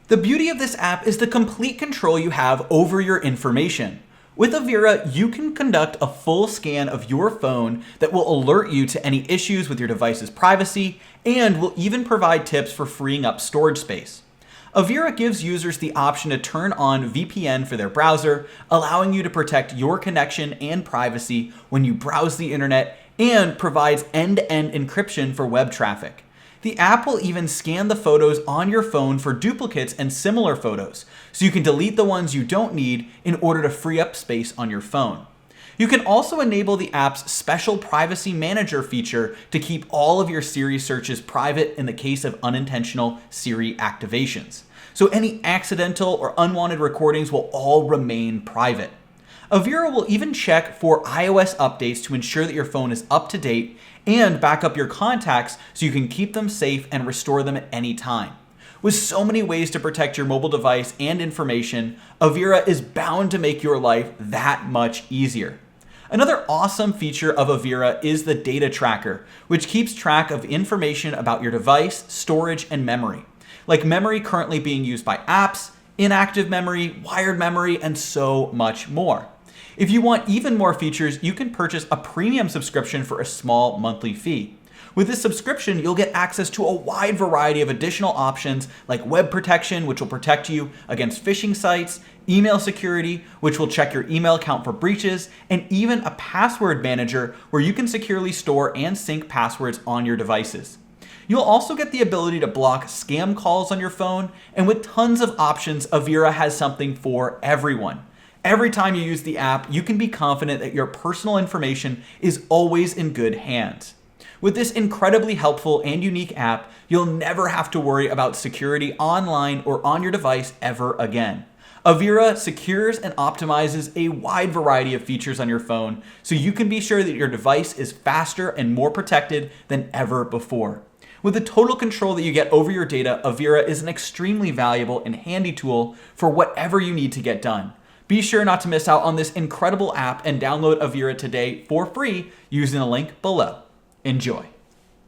The beauty of this app is the complete control you have over your information. With Avira, you can conduct a full scan of your phone that will alert you to any issues with your device's privacy and will even provide tips for freeing up storage space. Avira gives users the option to turn on VPN for their browser, allowing you to protect your connection and privacy when you browse the internet, and provides end-to-end encryption for web traffic. The app will even scan the photos on your phone for duplicates and similar photos, so you can delete the ones you don't need in order to free up space on your phone. You can also enable the app's special privacy manager feature to keep all of your Siri searches private in the case of unintentional Siri activations. So any accidental or unwanted recordings will all remain private. Avira will even check for iOS updates to ensure that your phone is up to date and back up your contacts so you can keep them safe and restore them at any time. With so many ways to protect your mobile device and information, Avira is bound to make your life that much easier. Another awesome feature of Avira is the data tracker, which keeps track of information about your device, storage, and memory, like memory currently being used by apps, inactive memory, wired memory, and so much more. If you want even more features, you can purchase a premium subscription for a small monthly fee. With this subscription, you'll get access to a wide variety of additional options like web protection, which will protect you against phishing sites, email security, which will check your email account for breaches, and even a password manager where you can securely store and sync passwords on your devices. You'll also get the ability to block scam calls on your phone, and with tons of options, Avira has something for everyone. Every time you use the app, you can be confident that your personal information is always in good hands. With this incredibly helpful and unique app, you'll never have to worry about security online or on your device ever again. Avira secures and optimizes a wide variety of features on your phone, so you can be sure that your device is faster and more protected than ever before. With the total control that you get over your data, Avira is an extremely valuable and handy tool for whatever you need to get done. Be sure not to miss out on this incredible app and download Avira today for free using the link below. Enjoy.